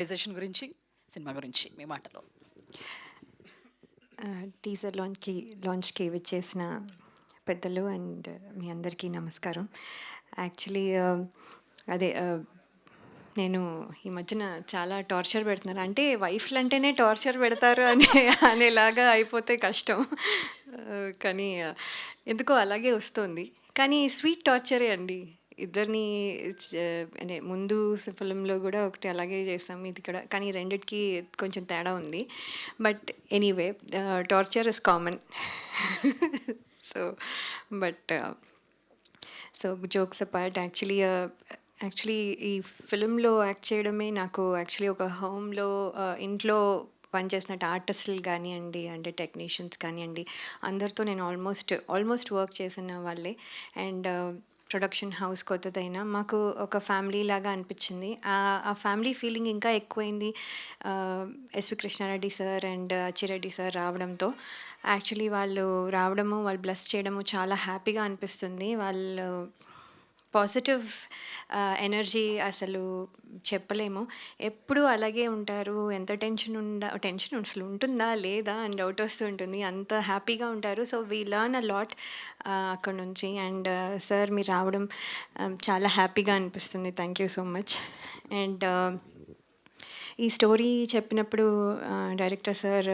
Resolution గురించి, cinema గురించి మీ మాటలో. టీజర్ లాంచ్‌కి విచ్చేసిన పెద్దలు అండ్ మీ అందరికీ నమస్కారం. యాక్చువల్లీ అదే నేను ఈ మధ్యన చాలా టార్చర్ పెడుతున్నారు. అంటే వైఫ్‌లంటేనే టార్చర్ పెడతారు అనేలాగా అయిపోతే కష్టం. కానీ ఎందుకో అలాగే వస్తోంది. కానీ స్వీట్ టార్చరే అండి. ఇద్దరిని చ అంటే ముందు ఫిల్మ్‌లో గూడా ఒకటి అలాగే చేసాం. ఇది కూడా కానీ రెండిటికి కొంచెం తేడా ఉంది. But anyway torture is common. So but so jokes apart actually ఈ ఫిల్మ్‌లో యాక్ట్ చేయడమే నాకు యాక్చువల్లీ ఒక హోమ్‌లో ఇంట్లో పనిచేసినట్టు ఆర్టిస్టులు కానియండి, అంటే టెక్నీషియన్స్ కానియండి, అందరితో నేను ఆల్మోస్ట్ వర్క్ చేసిన వాళ్ళే. అండ్ ప్రొడక్షన్ హౌస్ కొత్తదైనా మాకు ఒక ఫ్యామిలీ లాగా అనిపించింది. ఆ ఫ్యామిలీ ఫీలింగ్ ఇంకా ఎక్కువైంది S V Krishna Reddy sir and Achi Reddy sir రావడంతో. యాక్చువల్లీ వాళ్ళు రావడము, వాళ్ళు బ్లెస్ చేయడము చాలా హ్యాపీగా అనిపిస్తుంది. వాళ్ళు పాజిటివ్ ఎనర్జీ అసలు చెప్పలేము. ఎప్పుడూ అలాగే ఉంటారు. ఎంత టెన్షన్ అసలు ఉంటుందా? లేదా? అని డౌట్ వస్తూ ఉంటుంది. అంత హ్యాపీగా ఉంటారు. So, we learn a lot అక్కడి నుంచి. అండ్ సార్ మీరు రావడం చాలా హ్యాపీగా అనిపిస్తుంది. Thank you so much. And ఈ స్టోరీ చెప్పినప్పుడు డైరెక్టర్ సార్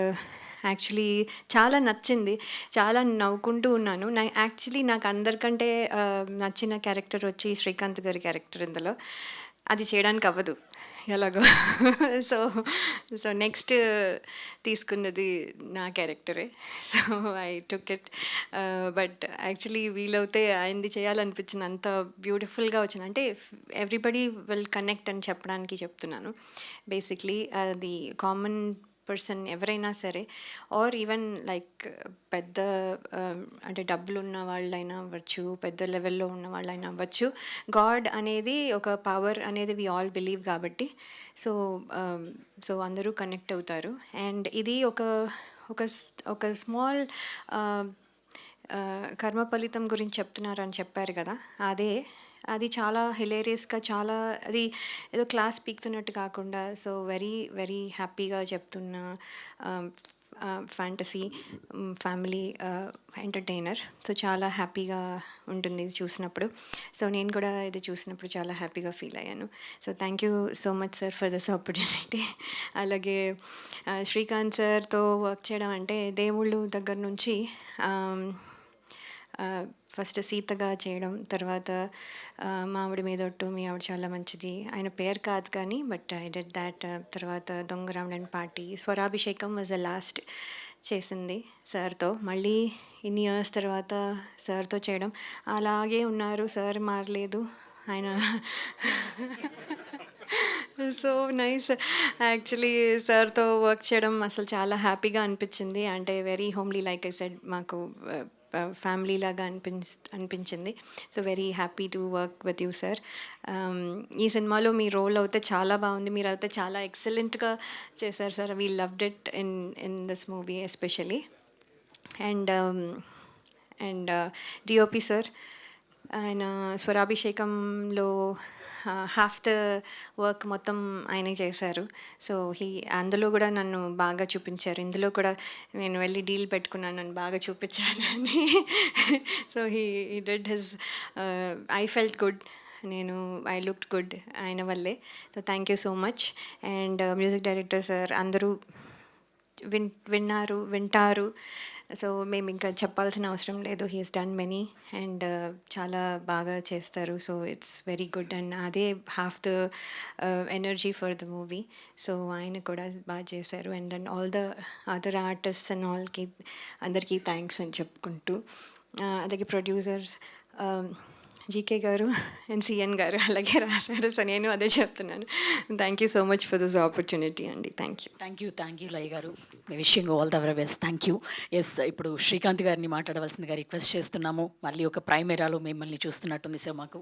యాక్చువల్లీ చాలా నచ్చింది. చాలా నవ్వుకుంటూ ఉన్నాను. నాకు అందరికంటే నచ్చిన క్యారెక్టర్ వచ్చి శ్రీకాంత్ గారి క్యారెక్టర్ ఇందులో. అది చేయడానికి అవ్వదు ఎలాగో. సో సో నెక్స్ట్ తీసుకున్నది నా క్యారెక్టరే. So I took it. But actually వీలవుతే ఆయనది చేయాలనిపించింది. అంత బ్యూటిఫుల్గా వచ్చింది. అంటే ఎవ్రీబడి విల్ కనెక్ట్ అని చెప్పడానికి చెప్తున్నాను. బేసిక్లీ అది కామన్ పర్సన్ ఎవరైనా సరే, ఆర్ ఈవెన్ లైక్ పెద్ద అంటే డబ్బులు ఉన్న వాళ్ళైనా అవ్వచ్చు, పెద్ద లెవెల్లో ఉన్న వాళ్ళైనా అవ్వచ్చు. గాడ్ అనేది ఒక పవర్ అనేది వి ఆల్ బిలీవ్ కాబట్టి సో సో అందరూ కనెక్ట్ అవుతారు. అండ్ ఇది ఒక ఒక స్మాల్ కర్మ ఫలితం గురించి చెప్తున్నారని చెప్పారు కదా, అది చాలా హిలేరియస్గా, చాలా అది ఏదో క్లాస్ పీకుతున్నట్టు కాకుండా సో వెరీ వెరీ హ్యాపీగా చెప్తున్న ఫ్యాంటసీ ఫ్యామిలీ ఎంటర్టైనర్. సో చాలా హ్యాపీగా ఉంటుంది ఇది చూసినప్పుడు. సో నేను కూడా ఇది చూసినప్పుడు చాలా హ్యాపీగా ఫీల్ అయ్యాను. So thank you so much sir for this opportunity. అలాగే శ్రీకాంత్ సార్తో వర్క్ చేయడం అంటే దేవుళ్ళు దగ్గర నుంచి ఫస్ట్ సీతగా చేయడం, తర్వాత మావిడి మీదొట్టు మీ ఆవిడ చాలా మంచిది, ఆయన పేరు కాదు కానీ బట్ ఐ డెడ్ దాట్. తర్వాత దొంగరాముడన్ party, Swarabhishekam was the last చేసింది సార్తో. మళ్ళీ ఇన్ని ఇయర్స్ తర్వాత సార్తో చేయడం, అలాగే ఉన్నారు సార్, మారలేదు ఆయన. So nice. యాక్చువల్లీ సార్తో వర్క్ చేయడం అసలు చాలా హ్యాపీగా అనిపించింది. అంటే very homely, like I said, మాకు ఫ్యామిలీ లాగా అనిపించింది. So very happy to work with you sir. ఈ సినిమాలో మీ రోల్ అయితే చాలా బాగుంది. మీరు అయితే చాలా ఎక్సలెంట్గా చేశారు sir. We loved it in this movie especially. And and DOP sir, ఆయన స్వరాభిషేకంలో హాఫ్ ద వర్క్ మొత్తం ఆయనే చేశారు. సో అందులో కూడా నన్ను బాగా చూపించారు. ఇందులో కూడా నేను వెళ్ళి డీల్ పెట్టుకున్నాను, నన్ను బాగా చూపించాలని. So he did his, I felt good, I looked good ఆయన వల్లే. So thank you so much. And music director sir, అందరూ వింటారు. సో మేము ఇంకా చెప్పాల్సిన అవసరం లేదు. హీస్ డన్ మెనీ అండ్ చాలా బాగా చేస్తారు. So it's very good. And అదే half the energy for the movie. So ఆయన కూడా బాగా చేశారు. And all the other artist and అందరికీ థ్యాంక్స్ అని చెప్పుకుంటూ, అలాగే ప్రొడ్యూసర్స్ జీకే గారు అండ్ సిఎన్ గారు అలాగే రాశారు. సో నేను అదే చెప్తున్నాను. Thank you so much for this opportunity అండి. థ్యాంక్ యూ లయ గారు. మీ wishing all the very best. Thank you. Yes, ఇప్పుడు శ్రీకాంత్ గారిని మాట్లాడవలసిందిగా రిక్వెస్ట్ చేస్తున్నాము. మళ్ళీ ఒక ప్రైమేరాలో మిమ్మల్ని చూస్తున్నట్టుంది సార్ మాకు.